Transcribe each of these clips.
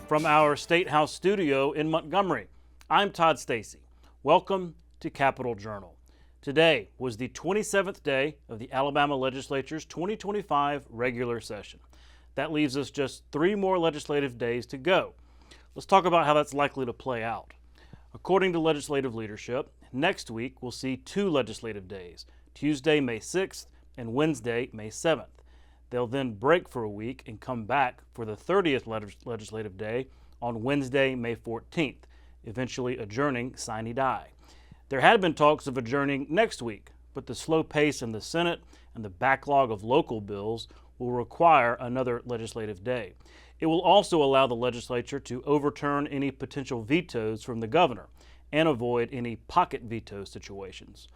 From our State House studio in Montgomery, I'm Todd Stacy. Welcome to Capitol Journal. Today was the 27th day of the Alabama Legislature's 2025 regular session. That leaves us just 3 more legislative days to go. Let's talk about how that's likely to play out. According to legislative leadership, next week we'll see 2 legislative days, Tuesday, May 6th and Wednesday, May 7th. They'll then break for a week and come back for the 30th legislative day on Wednesday, May 14th, eventually adjourning sine die. There had been talks of adjourning next week, but the slow pace in the Senate and the backlog of local bills will require another legislative day. It will also allow the legislature to overturn any potential vetoes from the governor and avoid any pocket veto situations.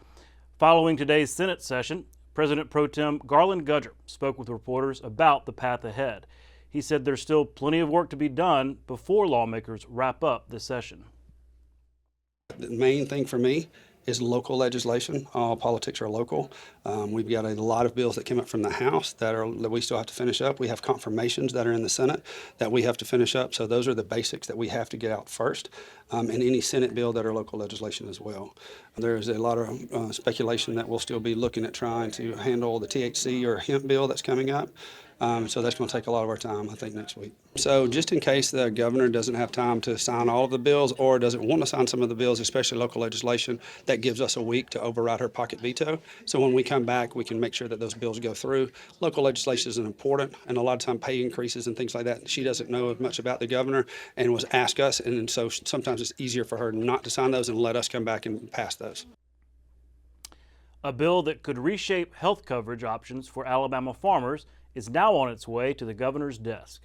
Following today's Senate session, President Pro Tem Garland Gudger spoke with reporters about the path ahead. He said there's still plenty of work to be done before lawmakers wrap up the session. The main thing for me is local legislation. All politics are local. We've got a lot of bills that came up from the House that we still have to finish up. We have confirmations that are in the Senate that we have to finish up. So those are the basics that we have to get out first, and any Senate bill that are local legislation as well. There's a lot of speculation that we'll still be looking at trying to handle the THC or hemp bill that's coming up. So that's going to take a lot of our time, I think, next week. So just in case the governor doesn't have time to sign all of the bills or doesn't want to sign some of the bills, especially local legislation, that gives us a week to override her pocket veto. So when we come back, we can make sure that those bills go through. Local legislation is important, and a lot of time pay increases and things like that. She doesn't know as much about the governor and was asked us, and so sometimes it's easier for her not to sign those and let us come back and pass those. A bill that could reshape health coverage options for Alabama farmers is now on its way to the governor's desk.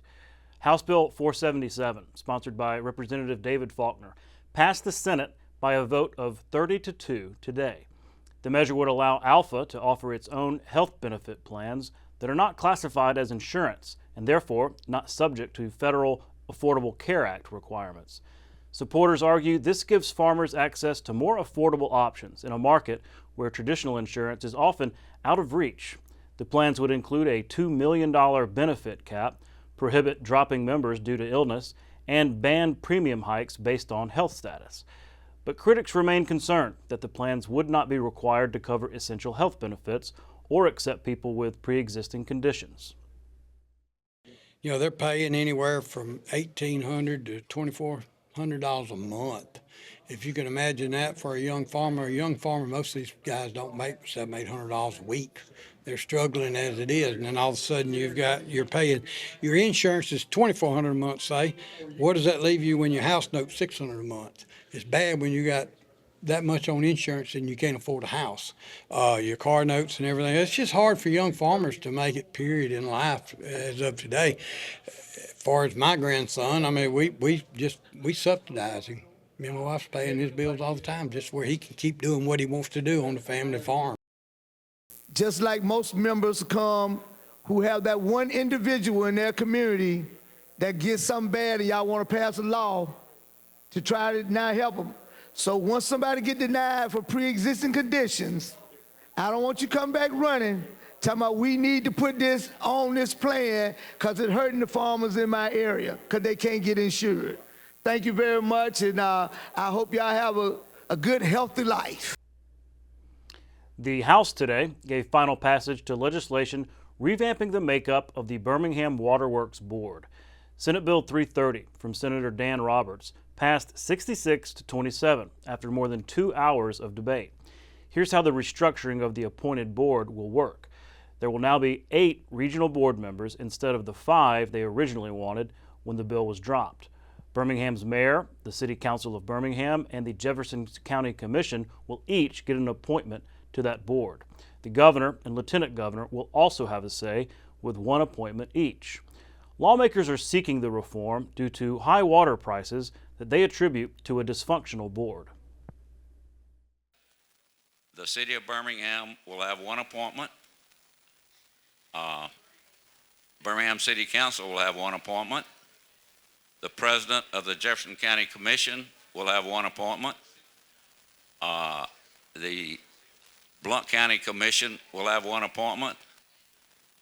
House Bill 477, sponsored by Representative David Faulkner, passed the Senate by a vote of 30-2 today. The measure would allow Alpha to offer its own health benefit plans that are not classified as insurance and therefore not subject to federal Affordable Care Act requirements. Supporters argue this gives farmers access to more affordable options in a market where traditional insurance is often out of reach. The plans would include a $2 million benefit cap, prohibit dropping members due to illness, and ban premium hikes based on health status. But critics remain concerned that the plans would not be required to cover essential health benefits or accept people with pre-existing conditions. You know, they're paying anywhere from $1,800 to $2,400 a month. If you can imagine that for a young farmer, most of these guys don't make $700, $800 a week. They're struggling as it is, and then all of a sudden you're paying, your insurance is $2,400 a month, say. What does that leave you when your house note's $600 a month? It's bad when you got that much on insurance and you can't afford a house. Your car notes and everything. It's just hard for young farmers to make it, period, in life as of today. As far as my grandson, I mean, we subsidize him. Me and my wife's paying his bills all the time just where he can keep doing what he wants to do on the family farm. Just like most members come who have that one individual in their community that gets something bad and y'all want to pass a law to try to now help them. So once somebody get denied for pre-existing conditions, I don't want you to come back running, talking about we need to put this on this plan because it's hurting the farmers in my area because they can't get insured. Thank you very much, and I hope y'all have a good, healthy life. The House today gave final passage to legislation revamping the makeup of the Birmingham Waterworks Board. Senate Bill 330 from Senator Dan Roberts passed 66-27 after more than 2 hours of debate. Here's how the restructuring of the appointed board will work. There will now be 8 regional board members instead of the 5 they originally wanted when the bill was dropped. Birmingham's mayor, the City Council of Birmingham, and the Jefferson County Commission will each get an appointment to that board. The governor and lieutenant governor will also have a say with 1 appointment each. Lawmakers are seeking the reform due to high water prices that they attribute to a dysfunctional board. The City of Birmingham will have 1 appointment. Birmingham City Council will have 1 appointment. The president of the Jefferson County Commission will have 1 appointment. The Blount County Commission will have 1 appointment.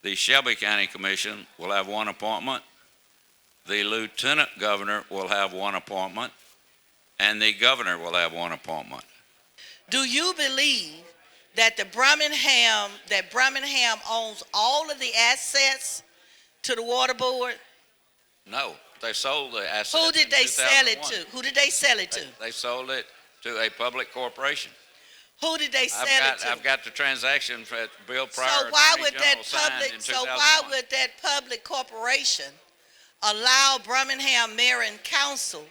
The Shelby County Commission will have 1 appointment. The lieutenant governor will have one appointment, and the governor will have one appointment. Do you believe that Birmingham owns all of the assets to the water board? No, they sold the assets. Who did they sell it 2001. to? Who did they sell it to? They sold it to a public corporation. Who did they sell it to? I've got the transaction that Bill Pryor, So why Attorney General, signed in 2001. that public corporation allow Birmingham Mayor and Council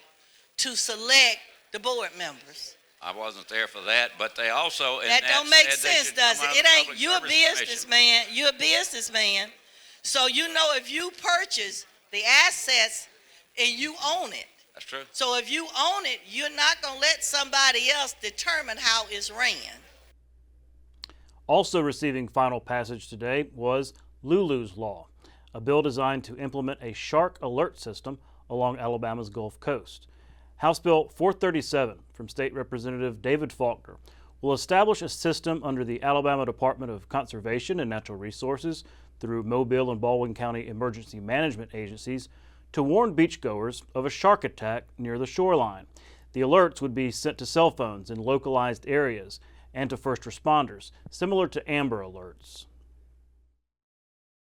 to select the board members? I wasn't there for that, but they also That don't make sense, does it? It ain't, you're a businessman, so you know if you purchase the assets and you own it. That's true. So if you own it, you're not gonna let somebody else determine how it's ran. Also receiving final passage today was Lulu's Law, a bill designed to implement a shark alert system along Alabama's Gulf Coast. House Bill 437 from State Representative David Faulkner will establish a system under the Alabama Department of Conservation and Natural Resources through Mobile and Baldwin County emergency management agencies to warn beachgoers of a shark attack near the shoreline. The alerts would be sent to cell phones in localized areas and to first responders, similar to Amber Alerts.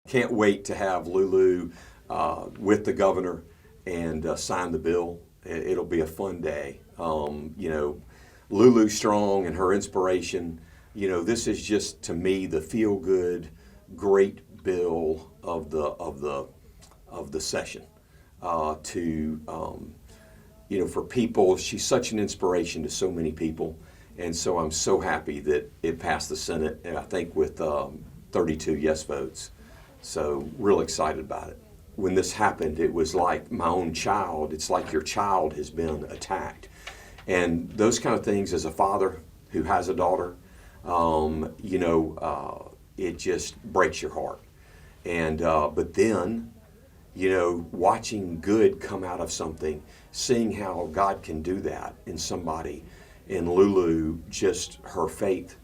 Can't wait to have Lulu with the governor and sign the bill. It'll be a fun day. Lulu Strong and her inspiration, this is just, to me, the feel-good, great bill of the session. For people, she's such an inspiration to so many people, and so I'm so happy that it passed the Senate, and I think with 32 yes votes. So real excited about it. When this happened, it was like my own child. It's like your child has been attacked. And those kind of things, as a father who has a daughter, it just breaks your heart. And but then, watching good come out of something, seeing how God can do that in somebody, and Lulu, just her faith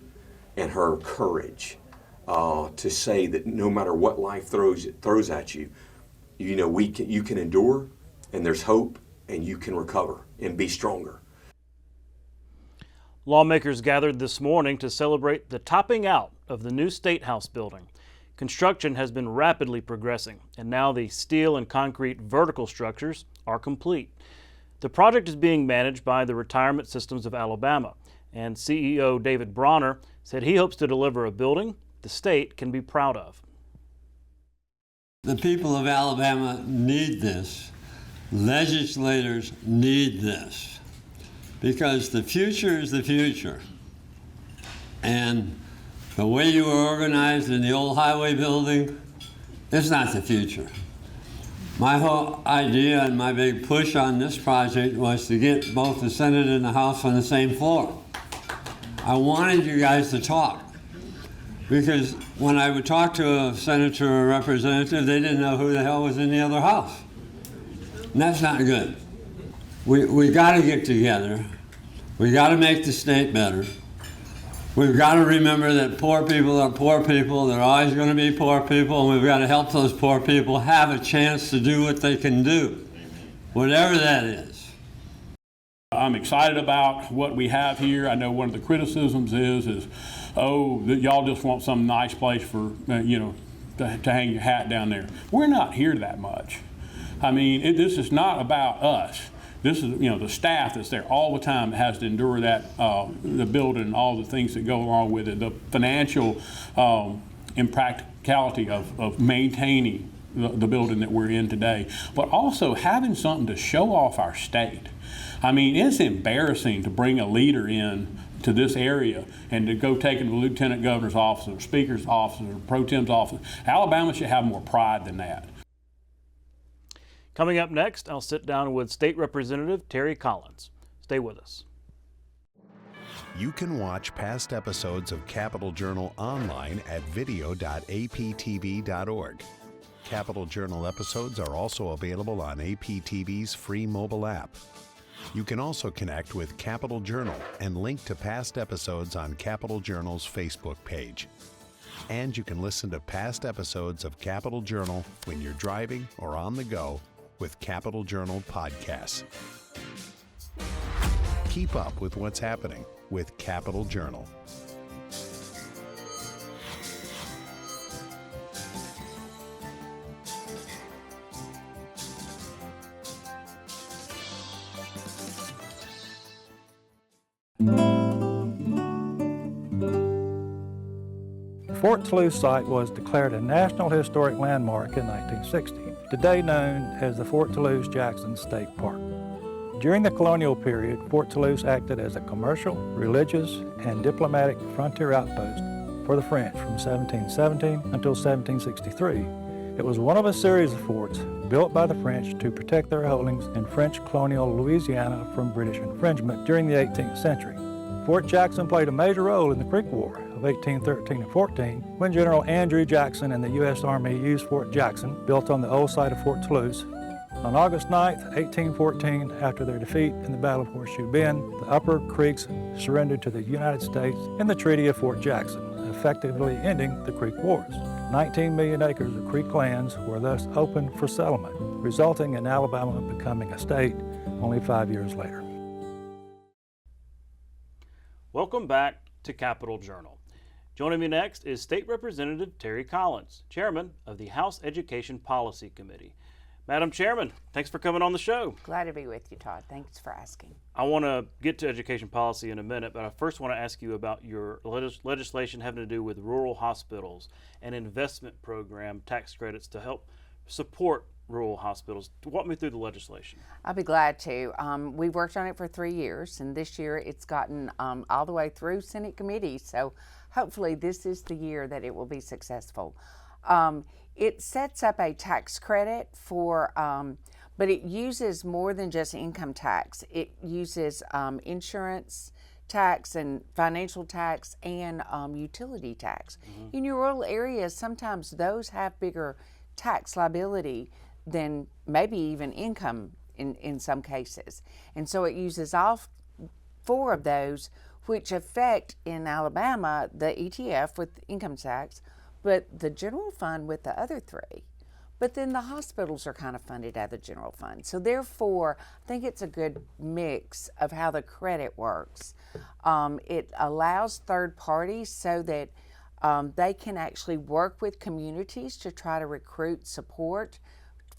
and her courage to say that no matter what life throws at you, you can endure, and there's hope, and you can recover and be stronger. Lawmakers gathered this morning to celebrate the topping out of the new State House building. Construction has been rapidly progressing, and now the steel and concrete vertical structures are complete. The project is being managed by the Retirement Systems of Alabama, and CEO David Bronner said he hopes to deliver a building the state can be proud of. The people of Alabama need this. Legislators need this, because the future is the future. And the way you were organized in the old highway building is not the future. My whole idea and my big push on this project was to get both the Senate and the House on the same floor. I wanted you guys to talk, because when I would talk to a senator or a representative, they didn't know who the hell was in the other house. And that's not good. We got to get together. We got to make the state better. We've got to remember that poor people are poor people. They're always going to be poor people, and we've got to help those poor people have a chance to do what they can do, whatever that is. I'm excited about what we have here. I know one of the criticisms is that y'all just want some nice place for, to hang your hat down there. We're not here that much. I mean, this is not about us. This is, the staff that's there all the time that has to endure that, the building and all the things that go along with it, the financial impracticality of maintaining the building that we're in today, but also having something to show off our state. I mean, it's embarrassing to bring a leader in to this area and to go take him to the lieutenant governor's office or speaker's office or pro tem's office. Alabama should have more pride than that. Coming up next, I'll sit down with State Representative Terri Collins. Stay with us. You can watch past episodes of Capital Journal online at video.aptv.org. Capital Journal episodes are also available on APTV's free mobile app. You can also connect with Capital Journal and link to past episodes on Capital Journal's Facebook page. And you can listen to past episodes of Capital Journal when you're driving or on the go with Capital Journal podcasts. Keep up with what's happening with Capital Journal. The Fort Toulouse site was declared a National Historic Landmark in 1960, today known as the Fort Toulouse-Jackson State Park. During the colonial period, Fort Toulouse acted as a commercial, religious, and diplomatic frontier outpost for the French from 1717 until 1763. It was one of a series of forts built by the French to protect their holdings in French colonial Louisiana from British infringement during the 18th century. Fort Jackson played a major role in the Creek War of 1813 and 14, when General Andrew Jackson and the U.S. Army used Fort Jackson, built on the old site of Fort Toulouse. On August 9, 1814, after their defeat in the Battle of Horseshoe Bend, the Upper Creeks surrendered to the United States in the Treaty of Fort Jackson, effectively ending the Creek Wars. 19 million acres of Creek lands were thus opened for settlement, resulting in Alabama becoming a state only 5 years later. Welcome back to Capital Journal. Joining me next is State Representative Terri Collins, Chairman of the House Education Policy Committee. Madam Chairman, thanks for coming on the show. Glad to be with you, Todd. Thanks for asking. I want to get to education policy in a minute, but I first want to ask you about your legislation having to do with rural hospitals and investment program tax credits to help support rural hospitals. Walk me through the legislation. I'll be glad to. We've worked on it for 3 years, and this year it's gotten all the way through Senate committee, so hopefully this is the year that it will be successful. It sets up a tax credit for, but it uses more than just income tax. It uses insurance tax and financial tax and utility tax. In your rural areas, sometimes those have bigger tax liability than maybe even income in some cases. And so it uses all 4 of those, which affect in Alabama the ETF with income tax, but the general fund with the other 3. But then the hospitals are kind of funded out of the general fund. So therefore, I think it's a good mix of how the credit works. It allows third parties so that they can actually work with communities to try to recruit support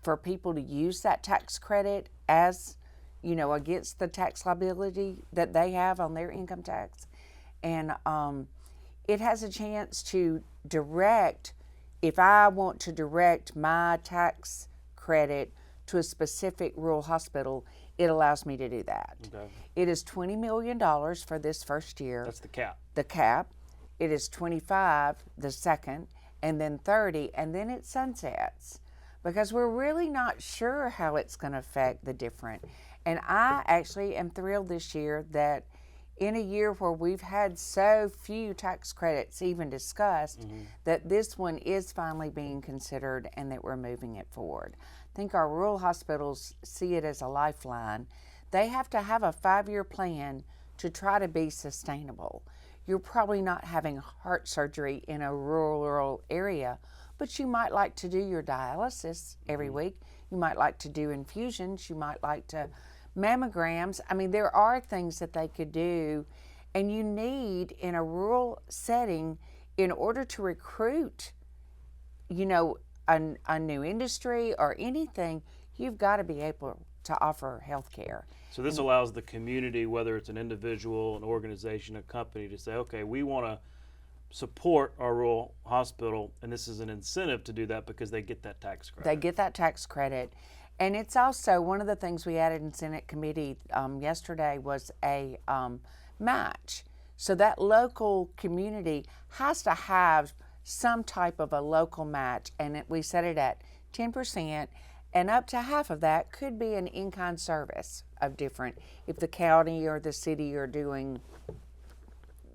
for people to use that tax credit as, against the tax liability that they have on their income tax. And it has a chance to direct, if I want to direct my tax credit to a specific rural hospital, it allows me to do that. Okay. It is $20 million for this first year. That's the cap. The cap. It is 25 the second, and then 30, and then it sunsets, because we're really not sure how it's going to affect the different. And I actually am thrilled this year that in a year where we've had so few tax credits even discussed, that this one is finally being considered and that we're moving it forward. I think our rural hospitals see it as a lifeline. They have to have a 5-year plan to try to be sustainable. You're probably not having heart surgery in a rural area, but you might like to do your dialysis every week. You might like to do infusions. You might like to mammograms. I mean, there are things that they could do, and you need in a rural setting, in order to recruit, a new industry or anything, you've got to be able to offer health care. So this allows the community, whether it's an individual, an organization, a company, to say, okay, we want to support our rural hospital, and this is an incentive to do that because they get that tax credit. They get that tax credit. And it's also one of the things we added in Senate committee yesterday was a match. So that local community has to have some type of a local match, and we set it at 10%, and up to half of that could be an in-kind service of different, if the county or the city are doing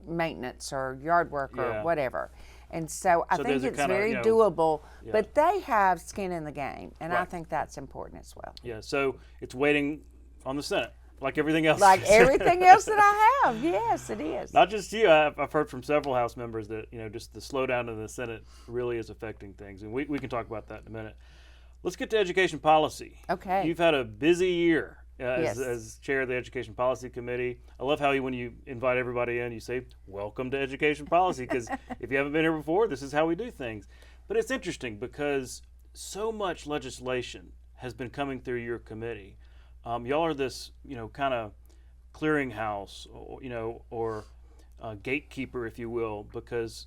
maintenance or yard work or whatever. And so I think it's very doable, but they have skin in the game, and I think that's important as well. Yeah, so it's waiting on the Senate, like everything else. Like everything else that I have, yes, it is. Not just you. I've heard from several House members that, just the slowdown in the Senate really is affecting things, and we can talk about that in a minute. Let's get to education policy. Okay. You've had a busy year Yes. as chair of the Education Policy Committee. I love how when you invite everybody in, you say, welcome to Education Policy, because if you haven't been here before, this is how we do things. But it's interesting because so much legislation has been coming through your committee. Y'all are this, kind of clearinghouse, or gatekeeper, if you will, because,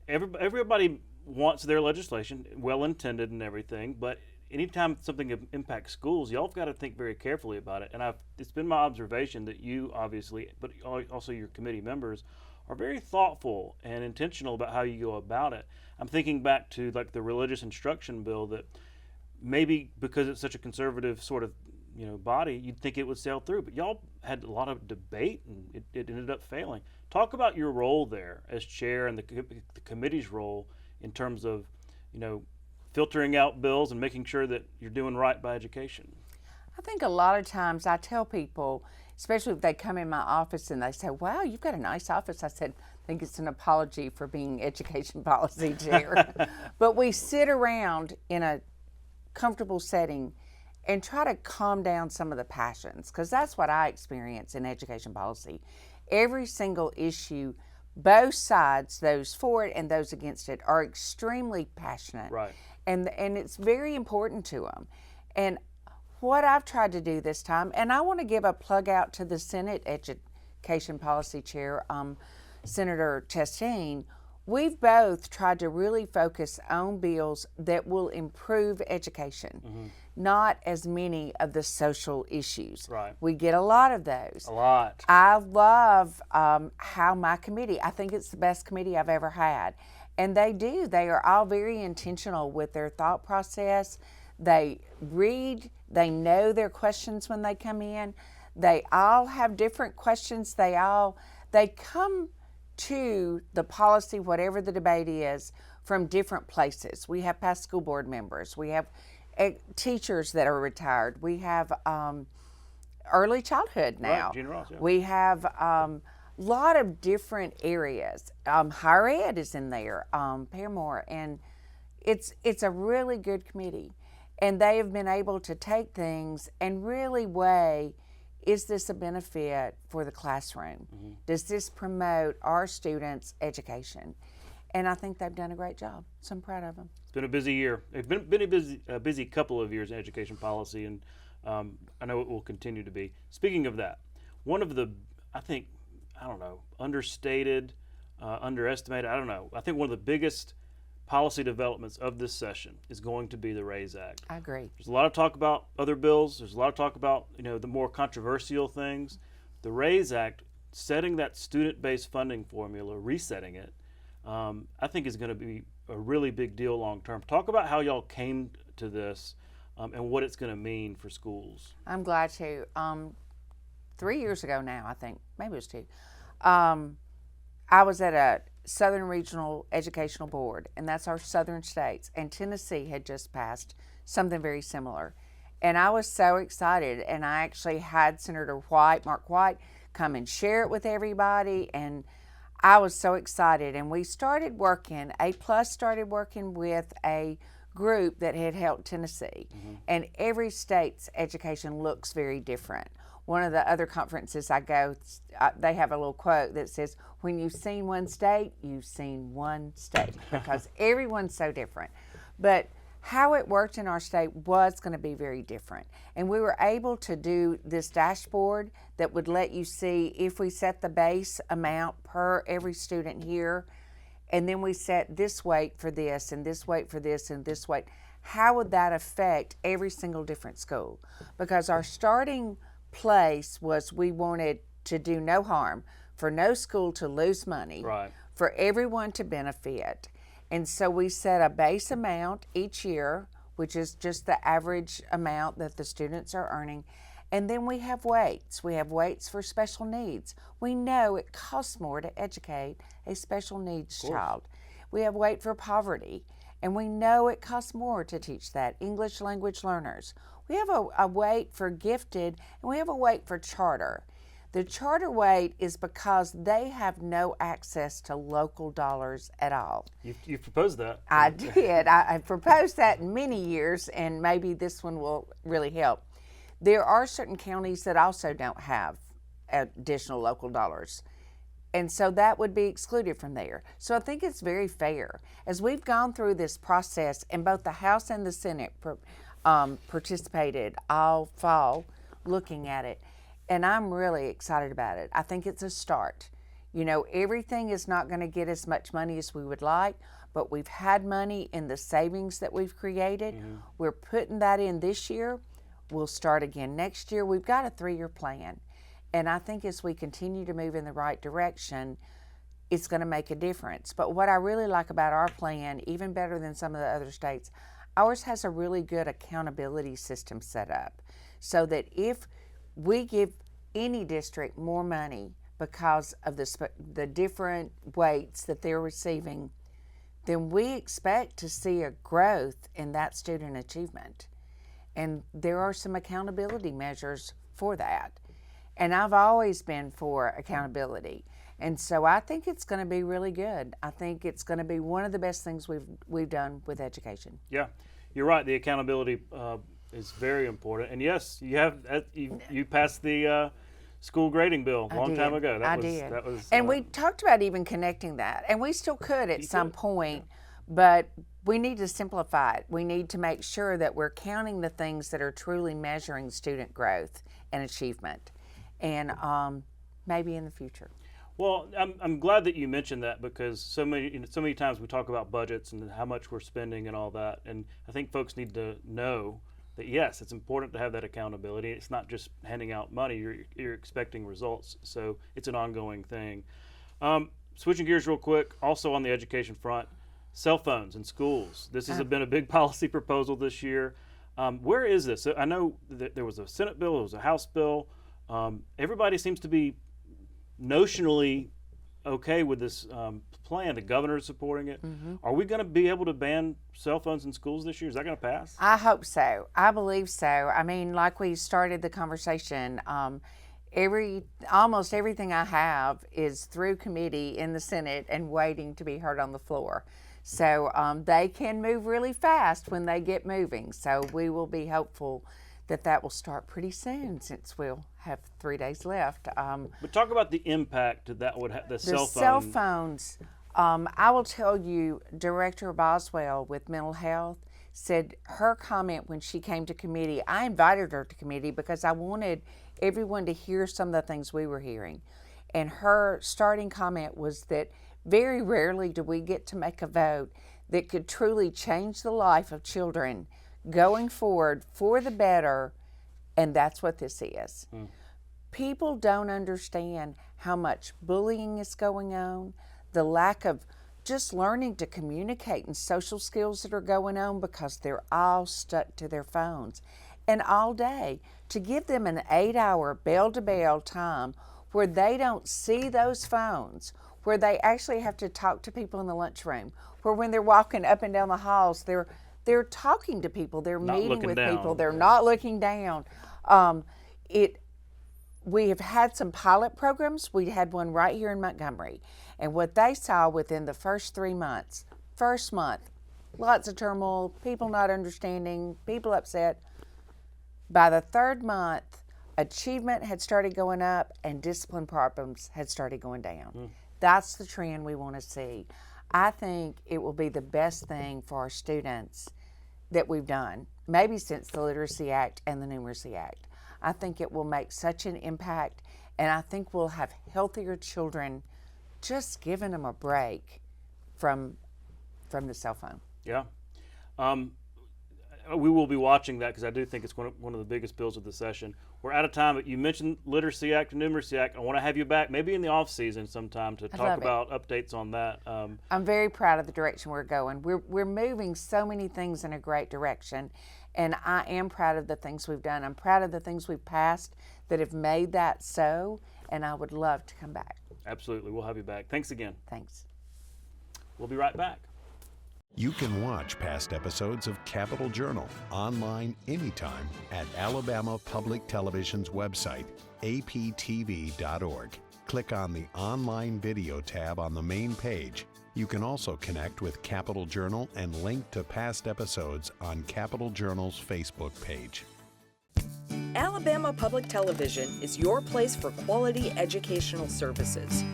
everybody wants their legislation, well-intended and everything, but anytime something impacts schools, y'all have got to think very carefully about it. And it's been my observation that you obviously, but also your committee members, are very thoughtful and intentional about how you go about it. I'm thinking back to like the religious instruction bill that maybe because it's such a conservative sort of body, you'd think it would sail through, but y'all had a lot of debate and it ended up failing. Talk about your role there as chair and the committee's role in terms of filtering out bills and making sure that you're doing right by education. I think a lot of times I tell people, especially if they come in my office and they say, wow, you've got a nice office. I said, I think it's an apology for being education policy chair. But we sit around in a comfortable setting and try to calm down some of the passions, because that's what I experience in education policy. Every single issue, both sides, those for it and those against it, are extremely passionate. Right. And it's very important to them. And what I've tried to do this time, and I want to give a plug out to the Senate Education Policy Chair, Senator Chastain. We've both tried to really focus on bills that will improve education, not as many of the social issues. Right. We get a lot of those. A lot. I love how my committee, I think it's the best committee I've ever had. And they are all very intentional with their thought process. They read, they know their questions when they come in. They all have different questions. They come to the policy, whatever the debate is, from different places. We have past school board members. We have teachers that are retired. We have early childhood now. Right, Gina Ross, yeah. We have lot of different areas. Higher ed is in there, Paramore, and it's a really good committee. And they have been able to take things and really weigh, is this a benefit for the classroom? Does this promote our students' education? And I think they've done a great job, so I'm proud of them. It's been a busy year. It's been a busy couple of years in education policy, and I know it will continue to be. Speaking of that, one of the, understated, underestimated, I think one of the biggest policy developments of this session is going to be the RAISE Act. I agree. There's a lot of talk about other bills. There's a lot of talk about, the more controversial things. The RAISE Act, setting that student-based funding formula, resetting it, I think is going to be a really big deal long term. Talk about how y'all came to this and what it's going to mean for schools. I'm glad to. 3 years ago now, I think, maybe it was 2, I was at a Southern Regional Educational Board, and that's our southern states, and Tennessee had just passed something very similar. And I was so excited, and I actually had Senator Mark White, come and share it with everybody, and I was so excited. And we started working, A+ started working with a group that had helped Tennessee, and every state's education looks very different. One of the other conferences I go, they have a little quote that says, when you've seen one state, you've seen one state, because everyone's so different. But how it worked in our state was going to be very different. And we were able to do this dashboard that would let you see if we set the base amount per every student here, and then we set this weight for this, and this weight for this, and this weight, how would that affect every single different school? Because our starting place was we wanted to do no harm, for no school to lose money, Right. for everyone to benefit. And so we set a base amount each year, which is just the average amount that the students are earning. And then we have weights. We have weights for special needs. We know it costs more to educate a special needs child. We have weight for poverty, and we know it costs more to teach that. English language learners. We have a weight for gifted, and we have a weight for charter. The charter weight is because they have no access to local dollars at all. You've proposed that. I did. I proposed that in many years, and maybe this one will really help. There are certain counties that also don't have additional local dollars, and so that would be excluded from there. So I think it's very fair. As we've gone through this process, and both the House and the Senate participated all fall looking at it, and I'm really excited about it. I think it's a start. You know, everything is not going to get as much money as we would like, but we've had money in the savings that we've created. We're putting that in this year. We'll start again next year. We've got a 3-year plan. And I think as we continue to move in the right direction, it's going to make a difference. But what I really like about our plan, even better than some of the other states, ours has a really good accountability system set up so that if we give any district more money because of the different weights that they're receiving, then we expect to see a growth in that student achievement. And there are some accountability measures for that. And I've always been for accountability. And so I think it's going to be really good. I think it's going to be one of the best things we've done with education. Yeah, you're right. The accountability is very important. And yes, you passed the school grading bill a long time ago. I did. And we talked about even connecting that, and we still could at some point, but we need to simplify it. We need to make sure that we're counting the things that are truly measuring student growth and achievement, and maybe in the future. Well, I'm glad that you mentioned that, because so many times we talk about budgets and how much we're spending and all that, and I think folks need to know that yes, it's important to have that accountability. It's not just handing out money; you're expecting results. So it's an ongoing thing. Switching gears real quick, also on the education front, cell phones in schools. This has been a big policy proposal this year. Where is this? I know that there was a Senate bill, there was a House bill. Everybody seems to be notionally okay with this plan. The governor is supporting it. Are we going to be able to ban cell phones in schools this year? Is that going to pass? I hope so. I believe so. I mean, like we started the conversation, almost everything I have is through committee in the Senate and waiting to be heard on the floor. So they can move really fast when they get moving. So we will be hopeful that will start pretty soon, since we'll have 3 days left. But talk about the impact that would have, the cell phone. Cell phones, I will tell you, Director Boswell with mental health said her comment when she came to committee, I invited her to committee because I wanted everyone to hear some of the things we were hearing. And her starting comment was that very rarely do we get to make a vote that could truly change the life of children going forward for the better, and that's what this is. People don't understand how much bullying is going on, the lack of just learning to communicate and social skills that are going on because they're all stuck to their phones. And all day, to give them an 8-hour bell-to-bell time where they don't see those phones, where they actually have to talk to people in the lunchroom, where when they're walking up and down the halls, they're talking to people, they're meeting with people, they're not looking down. We have had some pilot programs. We had one right here in Montgomery. And what they saw within the first 3 months, first month, lots of turmoil, people not understanding, people upset. By the 3rd month, achievement had started going up and discipline problems had started going down. That's the trend we want to see. I think it will be the best thing for our students that we've done, maybe since the Literacy Act and the Numeracy Act. I think it will make such an impact, and I think we'll have healthier children just giving them a break from the cell phone. Yeah. We will be watching that, because I do think it's one of the biggest bills of the session. We're out of time, but you mentioned Literacy Act and Numeracy Act. I want to have you back maybe in the off season sometime to talk about updates on that. I'm very proud of the direction we're going. We're moving so many things in a great direction, and I am proud of the things we've done. I'm proud of the things we've passed that have made that so, and I would love to come back. Absolutely. We'll have you back. Thanks again. Thanks. We'll be right back. You can watch past episodes of Capital Journal online anytime at Alabama Public Television's website, aptv.org. Click on the Online Video tab on the main page. You can also connect with Capital Journal and link to past episodes on Capital Journal's Facebook page. Alabama Public Television is your place for quality educational services.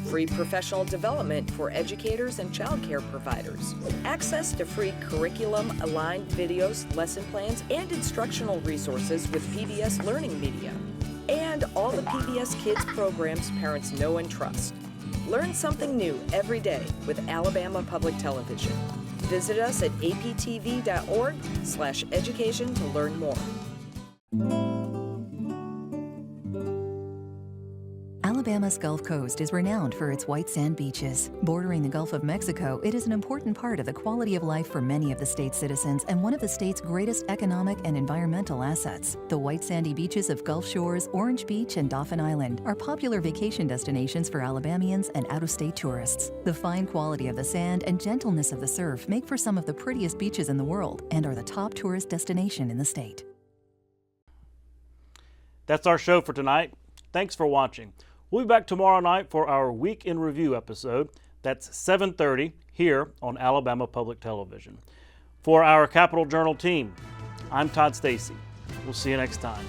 Free professional development for educators and child care providers. Access to free curriculum-aligned videos, lesson plans, and instructional resources with PBS Learning Media. And all the PBS Kids programs parents know and trust. Learn something new every day with Alabama Public Television. Visit us at aptv.org/education to learn more. Alabama's Gulf Coast is renowned for its white sand beaches. Bordering the Gulf of Mexico, it is an important part of the quality of life for many of the state's citizens and one of the state's greatest economic and environmental assets. The white sandy beaches of Gulf Shores, Orange Beach, and Dauphin Island are popular vacation destinations for Alabamians and out-of-state tourists. The fine quality of the sand and gentleness of the surf make for some of the prettiest beaches in the world and are the top tourist destination in the state. That's our show for tonight. Thanks for watching. We'll be back tomorrow night for our Week in Review episode. That's 7:30 here on Alabama Public Television. For our Capital Journal team, I'm Todd Stacy. We'll see you next time.